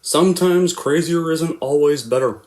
Sometimes crazier isn't always better.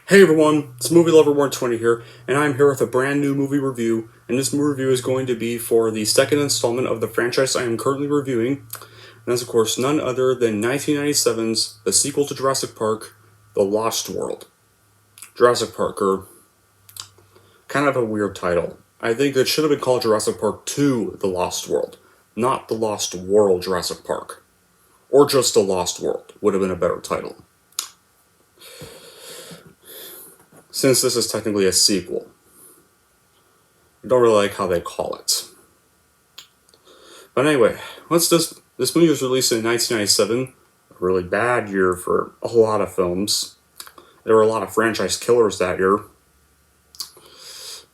Hey everyone, it's Movie Lover 120 here, and I'm here with a brand new movie review, and this movie review is going to be for the second installment of the franchise I am currently reviewing, and that's of course none other than 1997's the sequel to Jurassic Park, The Lost World. Jurassic Park, or kind of a weird title. I think it should have been called Jurassic Park 2, The Lost World, not The Lost World Jurassic Park. Or just The Lost World would have been a better title, since this is technically a sequel. I don't really like how they call it. But anyway, this movie was released in 1997, a really bad year for a lot of films. There were a lot of franchise killers that year.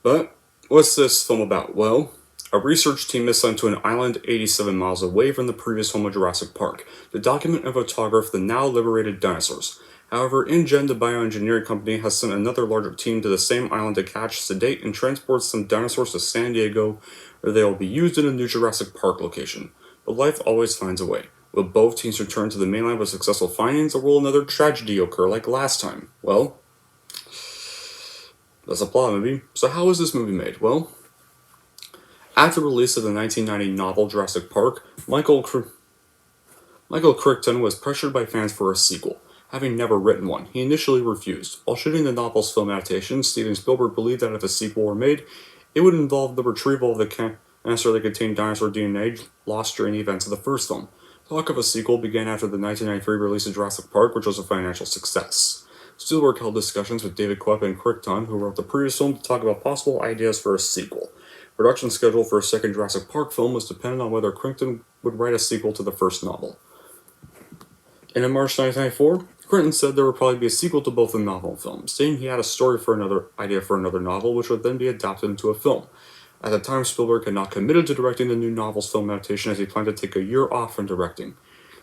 But what's this film about? Well, a research team is sent to an island 87 miles away from the previous home of Jurassic Park to document and photograph the now liberated dinosaurs. However, InGen, the bioengineering company, has sent another larger team to the same island to catch, sedate, and transport some dinosaurs to San Diego, where they will be used in a new Jurassic Park location. But life always finds a way. Will both teams return to the mainland with successful findings, or will another tragedy occur like last time? Well, that's a plot movie. So how was this movie made? Well, after the release of the 1990 novel Jurassic Park, Michael Crichton was pressured by fans for a sequel. Having never written one, he initially refused. While shooting the novel's film adaptation, Steven Spielberg believed that if a sequel were made, it would involve the retrieval of the canister that contained dinosaur DNA lost during the events of the first film. Talk of a sequel began after the 1993 release of Jurassic Park, which was a financial success. Spielberg held discussions with David Koepp and Crichton, who wrote the previous film, to talk about possible ideas for a sequel. Production schedule for a second Jurassic Park film was dependent on whether Crichton would write a sequel to the first novel. And in March 1994, Crichton said there would probably be a sequel to both the novel and film, stating he had a story for another novel, which would then be adapted into a film. At the time, Spielberg had not committed to directing the new novel's film adaptation, as he planned to take a year off from directing.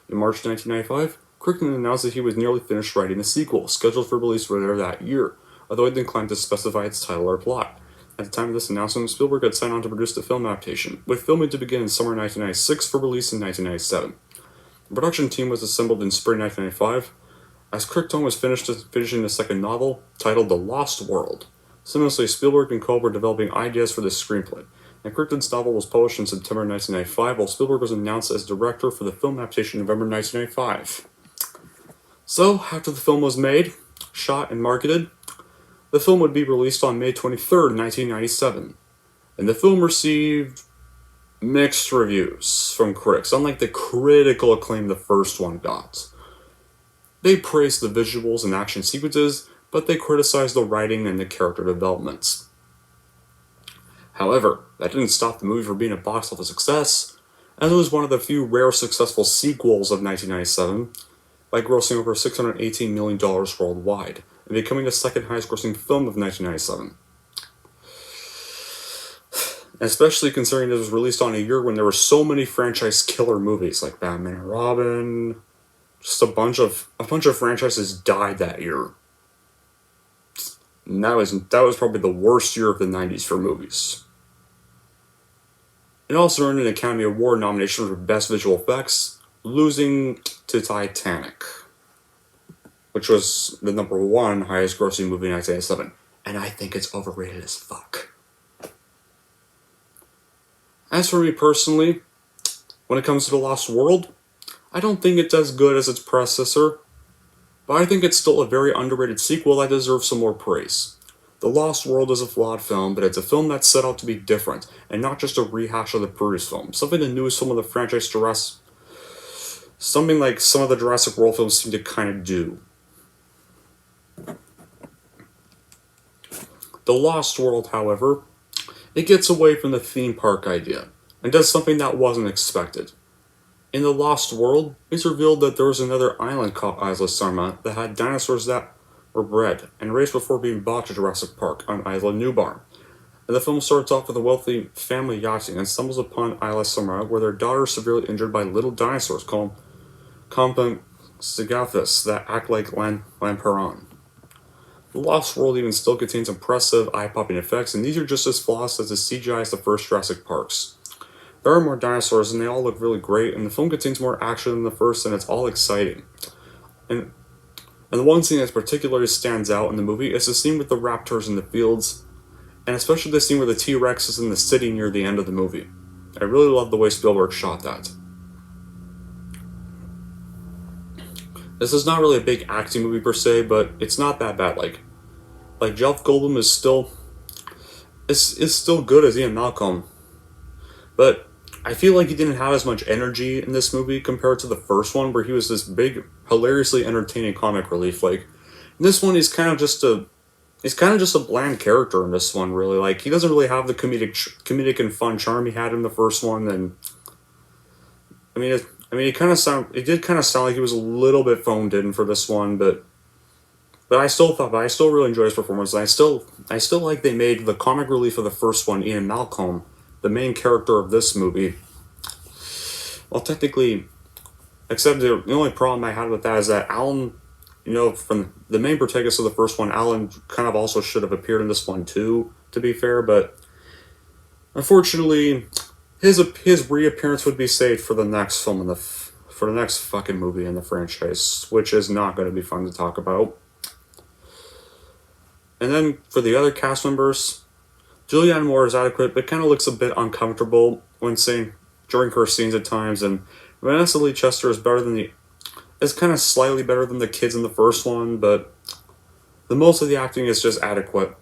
In March 1995, Crichton announced that he was nearly finished writing the sequel, scheduled for release later that year, although he declined to specify its title or plot. At the time of this announcement, Spielberg had signed on to produce the film adaptation, with filming to begin in summer 1996 for release in 1997. The production team was assembled in spring 1995, as Crichton was finishing the second novel, titled The Lost World. Similarly, Spielberg and Koepp were developing ideas for this screenplay, and Crichton's novel was published in September 1995, while Spielberg was announced as director for the film adaptation in November 1995. So, after the film was made, shot, and marketed, the film would be released on May 23rd, 1997, and the film received mixed reviews from critics, unlike the critical acclaim the first one got. They praised the visuals and action sequences, but they criticized the writing and the character developments. However, that didn't stop the movie from being a box office success, as it was one of the few rare successful sequels of 1997, by grossing over $618 million worldwide, and becoming the second highest grossing film of 1997. Especially considering it was released on a year when there were so many franchise killer movies like Batman and Robin. Just a bunch of franchises died that year. And that was probably the worst year of the 90s for movies. It also earned an Academy Award nomination for Best Visual Effects, losing to Titanic, which was the number one highest grossing movie in 1987. And I think it's overrated as fuck. As for me personally, when it comes to The Lost World, I don't think it's as good as its predecessor. but I think it's still a very underrated sequel that deserves some more praise. The Lost World is a flawed film, but it's a film that set out to be different, and not just a rehash of the previous film. Something the newest film of the franchise something like some of the Jurassic World films seem to kind of do. The Lost World, however, it gets away from the theme park idea, and does something that wasn't expected. In The Lost World, it's revealed that there was another island called Isla Sorna that had dinosaurs that were bred and raised before being bought to Jurassic Park on Isla Nublar. And the film starts off with a wealthy family yachting and stumbles upon Isla Sorna, where their daughter is severely injured by little dinosaurs called Compsognathus that act like Lamperon. The Lost World even still contains impressive eye-popping effects, and these are just as flawless as the CGI as the first Jurassic Parks. There are more dinosaurs, and they all look really great, and the film contains more action than the first, and it's all exciting. And the one scene that particularly stands out in the movie is the scene with the raptors in the fields, and especially the scene where the T-Rex is in the city near the end of the movie. I really love the way Spielberg shot that. This is not really a big acting movie per se, but it's not that bad. Like Jeff Goldblum is still good as Ian Malcolm, but I feel like he didn't have as much energy in this movie compared to the first one, where he was this big, hilariously entertaining comic relief. Like in this one, he's kind of just a bland character in this one. Really, like he doesn't really have the comedic and fun charm he had in the first one. And it did kind of sound like he was a little bit phoned in for this one, but I still really enjoyed his performance. And I still like they made the comic relief of the first one, Ian Malcolm, the main character of this movie. Well, technically, except the only problem I had with that is that Alan, from the main protagonist of the first one, Alan kind of also should have appeared in this one too, to be fair, but unfortunately, his reappearance would be saved for the next film for the next fucking movie in the franchise, which is not going to be fun to talk about. And then for the other cast members, Julianne Moore is adequate, but kind of looks a bit uncomfortable during her scenes at times. And Vanessa Lee Chester is kind of slightly better than the kids in the first one, but the most of the acting is just adequate.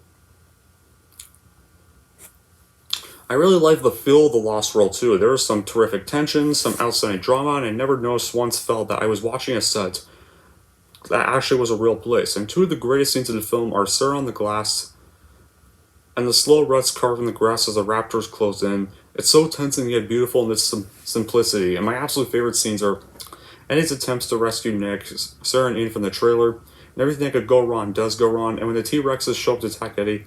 I really like the feel of The Lost World too. There was some terrific tension, some outstanding drama, and I never felt that I was watching a set that actually was a real place. And two of the greatest scenes of the film are Sarah on the glass and the slow ruts carved in the grass as the raptors close in. It's so tense and yet beautiful in its simplicity. And my absolute favorite scenes are Eddie's attempts to rescue Nick, Sarah and Ian from the trailer, and everything that could go wrong does go wrong. And when the T-Rexes show up to attack Eddie,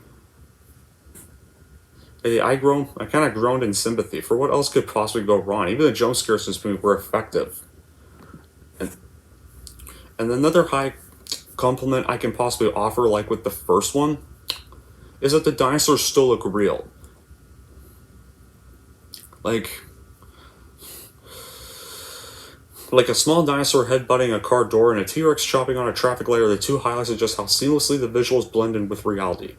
I kind of groaned in sympathy for what else could possibly go wrong. Even the jump scares in this movie were effective. And another high compliment I can possibly offer, like with the first one, is that the dinosaurs still look real. Like a small dinosaur headbutting a car door and a T-Rex chopping on a traffic light are the two highlights of just how seamlessly the visuals blend in with reality.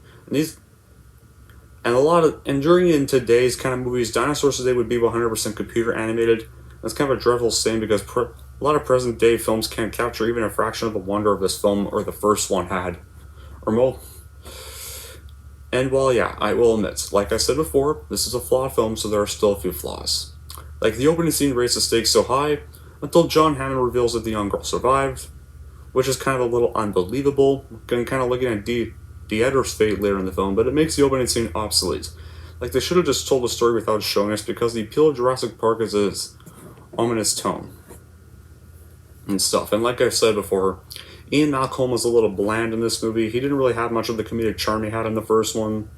And during today's kind of movies, dinosaurs today would be 100% computer animated. That's kind of a dreadful saying because a lot of present day films can't capture even a fraction of the wonder of this film or the first one had. Or more. And well, yeah, I will admit, like I said before, this is a flawed film, so there are still a few flaws. Like the opening scene raised the stakes so high until John Hammond reveals that the young girl survived, which is kind of a little unbelievable, kind of looking at Dieter's fate later in the film, but it makes the opening scene obsolete. Like they should have just told the story without showing us, because the appeal of Jurassic Park is its ominous tone and stuff. And like I said before, Ian Malcolm was a little bland in this movie. He didn't really have much of the comedic charm he had in the first one.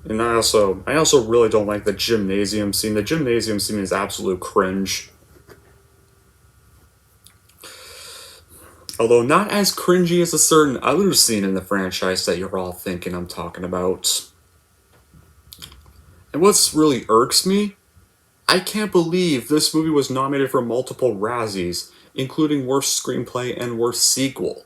And I also really don't like the gymnasium scene. The gymnasium scene is absolute cringe. Although not as cringy as a certain other scene in the franchise that you're all thinking I'm talking about. And what's really irks me, I can't believe this movie was nominated for multiple Razzies, including Worst Screenplay and Worst Sequel.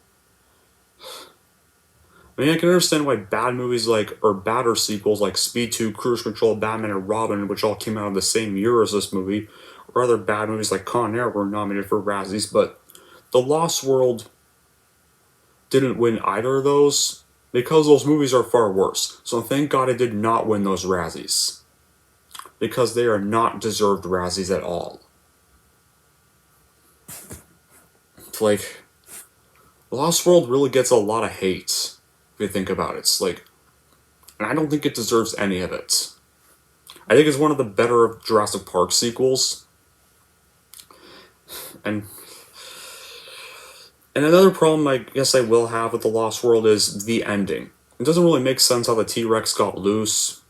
I mean, I can understand why badder sequels like Speed 2, Cruise Control, Batman, and Robin, which all came out in the same year as this movie, or other bad movies like Con Air were nominated for Razzies, but The Lost World didn't win either of those because those movies are far worse. So thank God it did not win those Razzies. Because they are not deserved Razzies at all. Like, Lost World really gets a lot of hate, if you think about it. It's like, and I don't think it deserves any of it. I think it's one of the better Jurassic Park sequels. And another problem I guess I will have with The Lost World is the ending. It doesn't really make sense how the T-Rex got loose.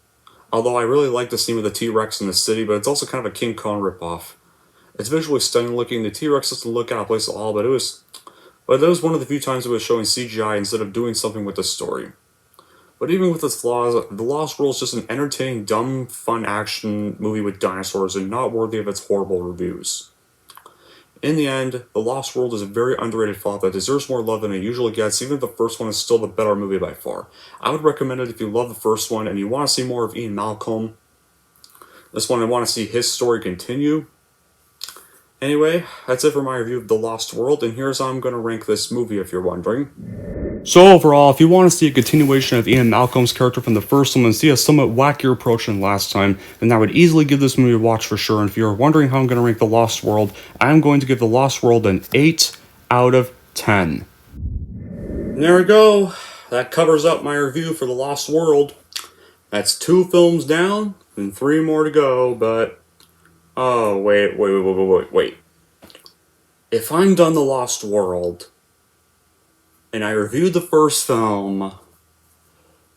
Although I really like the scene with the T-Rex in the city, but it's also kind of a King Kong ripoff. It's visually stunning looking. The T-Rex doesn't look out of place at all, but that was one of the few times it was showing CGI instead of doing something with the story. But even with its flaws, The Lost World is just an entertaining, dumb, fun action movie with dinosaurs and not worthy of its horrible reviews. In the end, The Lost World is a very underrated flop that deserves more love than it usually gets, even if the first one is still the better movie by far. I would recommend it if you love the first one and you want to see more of Ian Malcolm. This one, I want to see his story continue. Anyway, that's it for my review of The Lost World, and here's how I'm going to rank this movie if you're wondering. So overall, if you want to see a continuation of Ian Malcolm's character from the first one and see a somewhat wackier approach than last time, then I would easily give this movie a watch for sure, and if you're wondering how I'm going to rank The Lost World, I'm going to give The Lost World an 8 out of 10. And there we go. That covers up my review for The Lost World. That's 2 films down, and 3 more to go, but... Oh, wait. If I'm done The Lost World, and I reviewed the first film,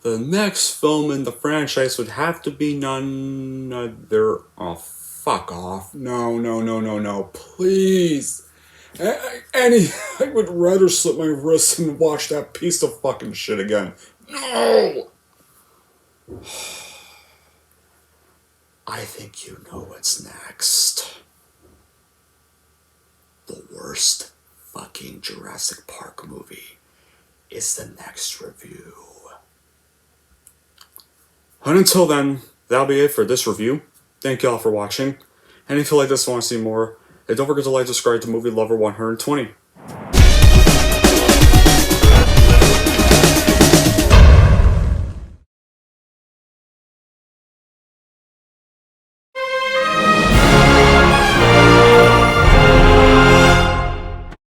the next film in the franchise would have to be none other... Oh, fuck off. No, please. I would rather slit my wrists and watch that piece of fucking shit again. No! I think you know what's next. The worst fucking Jurassic Park movie is the next review. And until then, that'll be it for this review. Thank y'all for watching. And if you like this and want to see more, then don't forget to like, subscribe to Movie Lover 120.